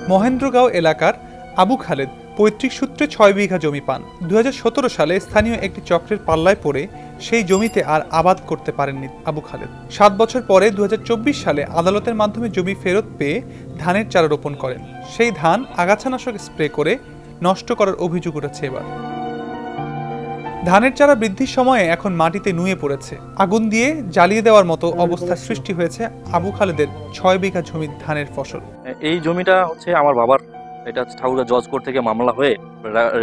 মহেন্দ্রগাঁও এলাকার আবু খালেদ পৈতৃক সূত্রে ৬ বিঘা জমি পান। ২০১৭ সালে স্থানীয় একটি চক্রের পাল্লায় পড়ে সেই জমিতে আর আবাদ করতে পারেননি আবু খালেদ। ৭ বছর পরে ২০২৪ সালে আদালতের মাধ্যমে জমি ফেরত পেয়ে ধানের চারা রোপণ করেন। সেই ধান আগাছানাশক স্প্রে করে নষ্ট করার অভিযোগ উঠেছে এবার। ধানের চারা বৃদ্ধির সময়ে এখন মাটিতে নুয়ে পড়েছে। আগুন দিয়ে জ্বালিয়ে দেওয়ার মতো অবস্থা সৃষ্টি হয়েছে আবু খালেদের ৬ বিঘা জমির ধানের ফসল। এই জমিটা হচ্ছে আমার বাবার, এটা ঠাকুরগাঁ জজ কোর্ট থেকে মামলা হয়ে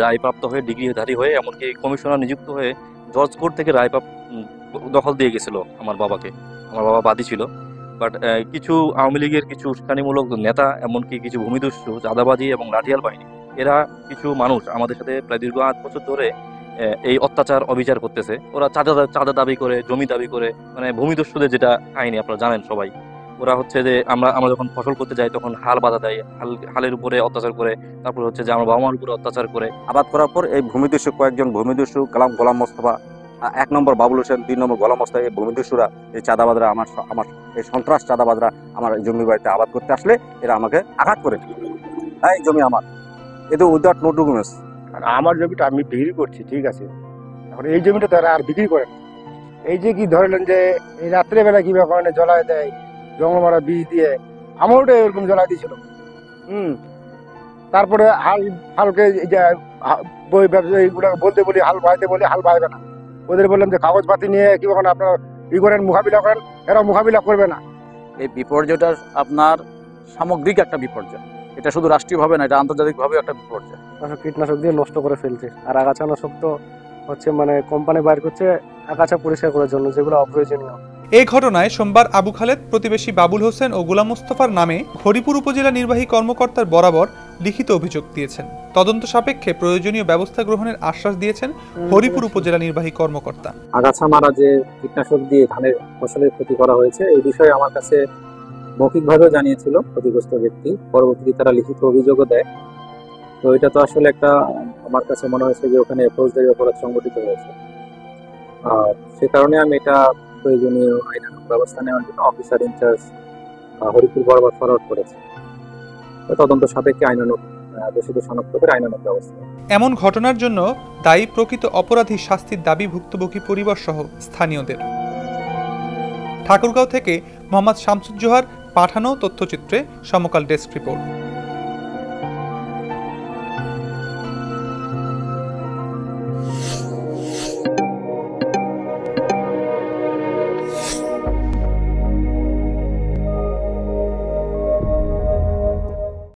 রায়প্রাপ্ত হয়ে ডিগ্রিধারী হয়ে এমনকি কমিশনার নিযুক্ত হয়ে জজ কোর্ট থেকে রায়প্রাপ্ত দখল দিয়ে গেছিল আমার বাবাকে। আমার বাবা বাদী ছিল, বাট কিছু আওয়ামী লীগের কিছু উস্কানিমূলক নেতা, এমনকি কিছু ভূমিদস্যু, চাঁদাবাজি এবং লাঠিয়াল বাহিনী, এরা কিছু মানুষ আমাদের সাথে প্রায় দীর্ঘ ৮ বছর ধরে এই অত্যাচার অবিচার করতেছে। ওরা চাঁদা দাবি করে, জমি দাবি করে, মানে ভূমিদস্যুদের যেটা কাহিনী আপনারা জানেন সবাই। ওরা হচ্ছে যে আমরা যখন ফসল করতে যাই তখন হাল বাধা দেয়, হালের উপরে অত্যাচার করে, তারপর হচ্ছে যে আমার বাবা মার উপরে অত্যাচার করে। আবাদ করার পর এই ভূমিদস্যু কয়েকজন ভূমিদস্যু গোলাম মোস্তফা, ১ নম্বর বাবুল হোসেন, ২ নম্বর গোলাম মোস্তফা, এই ভূমিদস্যুরা, এই চাঁদাবাদরা, আমার এই সন্ত্রাস চাঁদাবাদরা আমার জমি বাড়িতে আবাদ করতে আসলে এরা আমাকে আঘাত করে। এই জমি আমার, এতে উইদাউট নো ডকুমেন্টস। আমার জমিটা আমি বিক্রি করছি, ঠিক আছে, এখন এই জমিটা তারা আর বিক্রি করেন। এই যে কি ধরলেন যে এই রাত্রেবেলা কি ব্যাপার জ্বলায় দেয়, জঙ্গল মারা বীজ দিয়ে, আমারও এরকম জ্বলাই দিয়েছিল। তারপরে হালকে বই ব্যবসায়ীগুলো বলতে বলি, হাল বাইতে বলি, হাল বাইবে না। ওদের বললাম যে কাগজপাতি নিয়ে কি আপনারা ই করেন, মোকাবিলা করেন, এরা মোকাবিলা করবে না। এই বিপর্যয়টা আপনার সামগ্রিক একটা বিপর্যয়, এটা শুধু রাষ্ট্রীয়ভাবে না, এটা আন্তর্জাতিকভাবে একটা বিপর্যয়। কীটনাশক দিয়ে নষ্ট করে ফেলছে, আর আগাছানাশক তো হচ্ছে কোম্পানি বাইর করছে আগাছা পরিষ্কার করার জন্য, যেগুলো অপ্রয়োজনীয়। এই ঘটনায় সোমবার আবু খালেদ প্রতিবেশী বাবুল হোসেন ও গোলাম মোস্তফার নামে হরিপুর উপজেলা নির্বাহী কর্মকর্তার বরাবর লিখিত অভিযোগ দিয়েছেন। তদন্ত সাপেক্ষে প্রয়োজনীয় ব্যবস্থা গ্রহণের আশ্বাস দিয়েছেন হরিপুর উপজেলা নির্বাহী কর্মকর্তা। আগাছা মারা যে কীটনাশক দিয়ে ধানের ফসলের ক্ষতি করা হয়েছে, এই বিষয়ে আমার কাছে মৌখিকভাবেও জানিয়েছিল ক্ষতিগ্রস্ত ব্যক্তি। পরবর্তীতে তারা লিখিত অভিযোগও দেয়। তো এটা তো আসলে একটা, আমার কাছে মনে হয়েছে যে ওখানে ফৌজদারি অপরাধ সংগঠিত হয়েছে। সে কারণে আমি এটা প্রয়োজনীয় আইনানুগ ব্যবস্থা নেওয়ার জন্য অফিসার ইনচার্জ হরিপুর বরাবর ফরওয়ার্ড করেছে। তদন্ত সাপেক্ষে আইনানুগ দোষীদের শনাক্ত করে আইনানুগ ব্যবস্থা। এমন ঘটনার জন্য দায়ী প্রকৃত অপরাধী শাস্তির দাবি ভুক্তভোগী পরিবার সহ স্থানীয়দের। ঠাকুরগাঁও থেকে মোহাম্মদ শামসুজ্জোহার পাঠানো তথ্যচিত্রে সমকাল ডেস্ক রিপোর্ট।